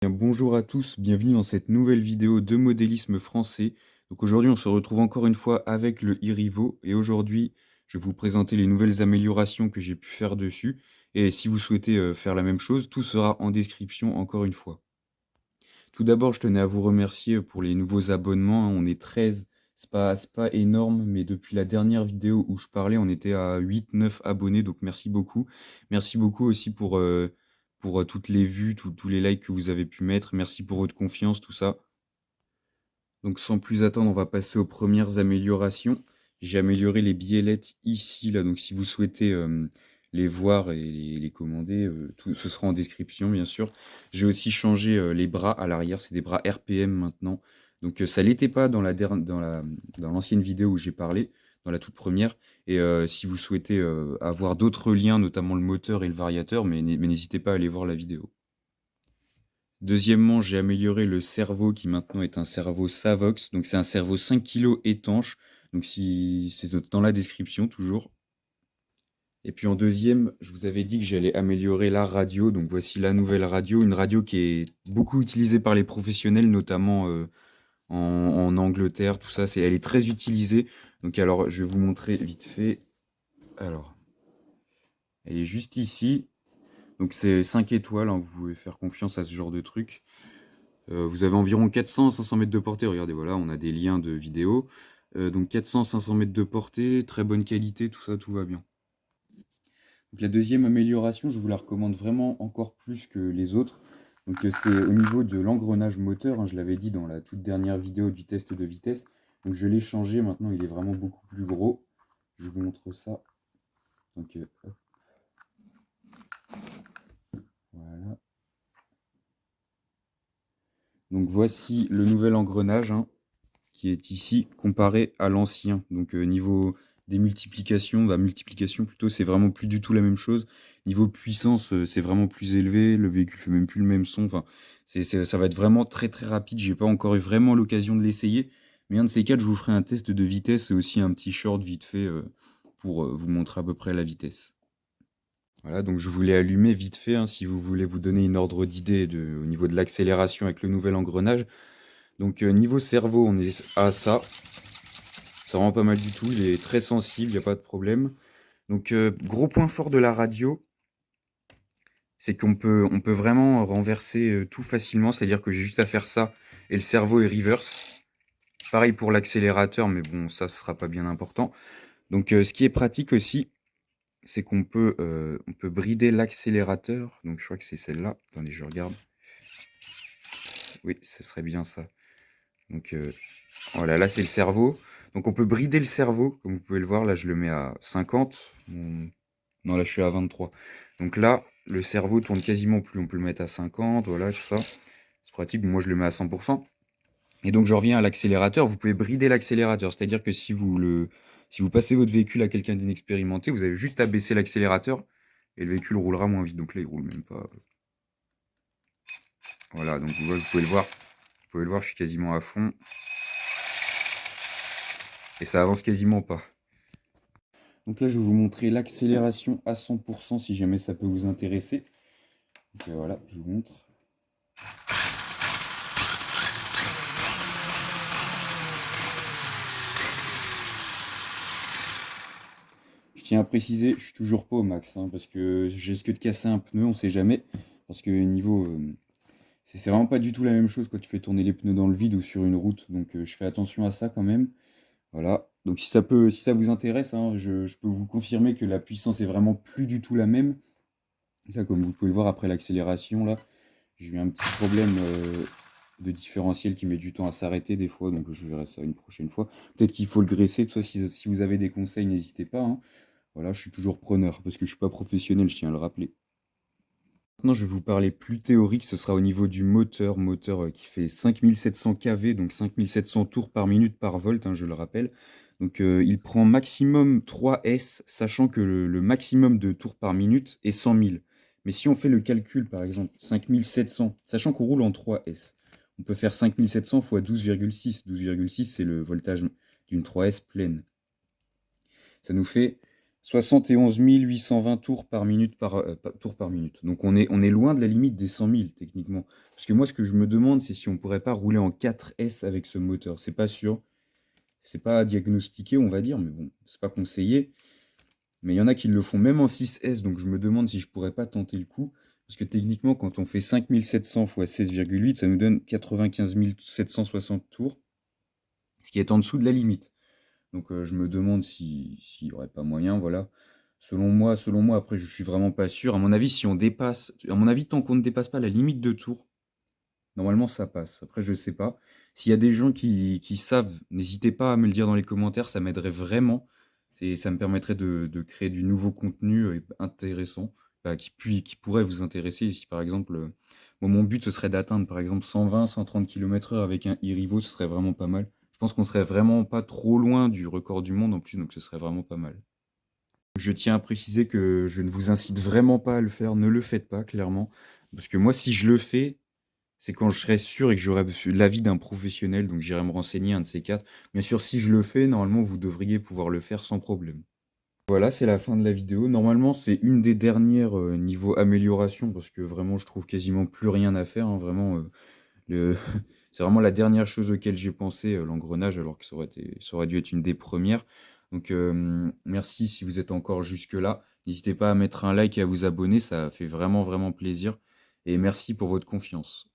Bien, bonjour à tous, bienvenue dans cette nouvelle vidéo de modélisme français. Donc aujourd'hui on se retrouve encore une fois avec le iRivo et aujourd'hui je vais vous présenter les nouvelles améliorations que j'ai pu faire dessus. Et si vous souhaitez faire la même chose, tout sera en description encore une fois. Tout d'abord je tenais à vous remercier pour les nouveaux abonnements, hein. On est 13, c'est pas énorme, mais depuis la dernière vidéo où je parlais on était à 8-9 abonnés, donc merci beaucoup. Merci beaucoup aussi pour toutes les vues, tous les likes que vous avez pu mettre. Merci pour votre confiance, tout ça. Donc sans plus attendre, on va passer aux premières améliorations. J'ai amélioré les billets ici, là. Donc si vous souhaitez les voir et les commander, tout, ce sera en description, bien sûr. J'ai aussi changé les bras à l'arrière. C'est des bras RPM maintenant. Donc ça l'était pas dans l'ancienne vidéo où j'ai parlé, dans la toute première. Et si vous souhaitez avoir d'autres liens, notamment le moteur et le variateur, mais n'hésitez pas à aller voir la vidéo. Deuxièmement, j'ai amélioré le cerveau qui maintenant est un cerveau Savox. Donc c'est un cerveau 5 kg étanche. Donc si c'est dans la description toujours. Et puis en deuxième, je vous avais dit que j'allais améliorer la radio. Donc voici la nouvelle radio, une radio qui est beaucoup utilisée par les professionnels, notamment en Angleterre, tout ça. Elle est très utilisée. Donc alors, je vais vous montrer vite fait. Alors, elle est juste ici. Donc c'est 5 étoiles, hein, vous pouvez faire confiance à ce genre de truc. Vous avez environ 400-500 mètres de portée. Regardez, voilà, on a des liens de vidéo. Donc 400-500 mètres de portée, très bonne qualité, tout ça, tout va bien. Donc la deuxième amélioration, je vous la recommande vraiment encore plus que les autres. Donc c'est au niveau de l'engrenage moteur, hein, je l'avais dit dans la toute dernière vidéo du test de vitesse. Donc je l'ai changé, maintenant il est vraiment beaucoup plus gros. Je vous montre ça. Donc hop, voilà. Donc voici le nouvel engrenage, hein, qui est ici comparé à l'ancien. Donc niveau des multiplications, multiplication plutôt, c'est vraiment plus du tout la même chose. Niveau puissance, c'est vraiment plus élevé. Le véhicule fait même plus le même son. Enfin, ça va être vraiment très très rapide. J'ai pas encore eu vraiment l'occasion de l'essayer. Mais un de ces quatre, je vous ferai un test de vitesse et aussi un petit short vite fait pour vous montrer à peu près la vitesse. Voilà, donc je voulais allumer vite fait, hein, si vous voulez vous donner une ordre d'idée au niveau de l'accélération avec le nouvel engrenage. Donc niveau cerveau, on est à ça. C'est vraiment pas mal du tout, il est très sensible, il n'y a pas de problème. Donc gros point fort de la radio, c'est on peut vraiment renverser tout facilement, c'est-à-dire que j'ai juste à faire ça et le cerveau est reverse. Pareil pour l'accélérateur, mais bon, ça ne sera pas bien important. Donc ce qui est pratique aussi, c'est on peut brider l'accélérateur. Donc je crois que c'est celle-là. Attendez, je regarde. Oui, ce serait bien ça. Donc voilà, là c'est le cerveau. Donc on peut brider le cerveau, comme vous pouvez le voir. Là, je le mets à 50. Non, là, je suis à 23. Donc là, le cerveau tourne quasiment plus. On peut le mettre à 50, voilà, tout ça. C'est pratique. Moi, je le mets à 100%. Et donc, je reviens à l'accélérateur. Vous pouvez brider l'accélérateur. C'est-à-dire que si vous passez votre véhicule à quelqu'un d'inexpérimenté, vous avez juste à baisser l'accélérateur et le véhicule roulera moins vite. Donc là, il roule même pas. Voilà, donc vous pouvez le voir. Vous pouvez le voir, je suis quasiment à fond. Et ça avance quasiment pas. Donc là, je vais vous montrer l'accélération à 100% si jamais ça peut vous intéresser. Donc voilà, je vous montre. Je tiens à préciser, je suis toujours pas au max, hein, parce que je risque de casser un pneu, on sait jamais. Parce que niveau, c'est vraiment pas du tout la même chose quand tu fais tourner les pneus dans le vide ou sur une route. Donc je fais attention à ça quand même. Voilà. Donc si ça vous intéresse, hein, je peux vous confirmer que la puissance est vraiment plus du tout la même. Là, comme vous pouvez le voir après l'accélération, là, j'ai eu un petit problème de différentiel qui met du temps à s'arrêter des fois, donc je verrai ça une prochaine fois. Peut-être qu'il faut le graisser, de toute façon, si vous avez des conseils, n'hésitez pas, hein. Voilà, je suis toujours preneur, parce que je suis pas professionnel, je tiens à le rappeler. Maintenant, je vais vous parler plus théorique, ce sera au niveau du moteur qui fait 5700 kV, donc 5700 tours par minute par volt, hein, je le rappelle. Donc il prend maximum 3 S, sachant que le maximum de tours par minute est 100 000. Mais si on fait le calcul, par exemple, 5700, sachant qu'on roule en 3 S, on peut faire 5700 fois 12,6. 12,6, c'est le voltage d'une 3S pleine. Ça nous fait 71 820 tours par minute tour par minute. Donc on est loin de la limite des 100 000 techniquement. Parce que moi, ce que je me demande, c'est si on pourrait pas rouler en 4S avec ce moteur. C'est pas sûr. C'est pas diagnostiqué, on va dire, mais bon, c'est pas conseillé. Mais il y en a qui le font même en 6S, donc je me demande si je pourrais pas tenter le coup. Parce que techniquement, quand on fait 5700 x 16,8, ça nous donne 95 760 tours, ce qui est en dessous de la limite. Donc je me demande s'il n'y aurait pas moyen, voilà. Selon moi, après, je suis vraiment pas sûr. À mon avis, si on dépasse, à mon avis, tant qu'on ne dépasse pas la limite de tours, normalement ça passe. Après, je sais pas. S'il y a des gens qui savent, n'hésitez pas à me le dire dans les commentaires, ça m'aiderait vraiment. Et ça me permettrait de créer du nouveau contenu intéressant, bah, qui pourrait vous intéresser. Si par exemple, moi, mon but ce serait d'atteindre par exemple 120, 130 km/h avec un e-Rivo, ce serait vraiment pas mal. Je pense qu'on serait vraiment pas trop loin du record du monde en plus, donc ce serait vraiment pas mal. Je tiens à préciser que je ne vous incite vraiment pas à le faire, ne le faites pas, clairement. Parce que moi, si je le fais, c'est quand je serai sûr et que j'aurai l'avis d'un professionnel, donc j'irai me renseigner, un de ces quatre. Bien sûr, si je le fais, normalement, vous devriez pouvoir le faire sans problème. Voilà, c'est la fin de la vidéo. Normalement, c'est une des dernières niveau amélioration, parce que vraiment, je trouve quasiment plus rien à faire, hein. Vraiment, le... c'est vraiment la dernière chose auquel j'ai pensé, l'engrenage, alors que ça aurait dû être une des premières. Donc, merci si vous êtes encore jusque-là. N'hésitez pas à mettre un like et à vous abonner, ça fait vraiment, vraiment plaisir. Et merci pour votre confiance.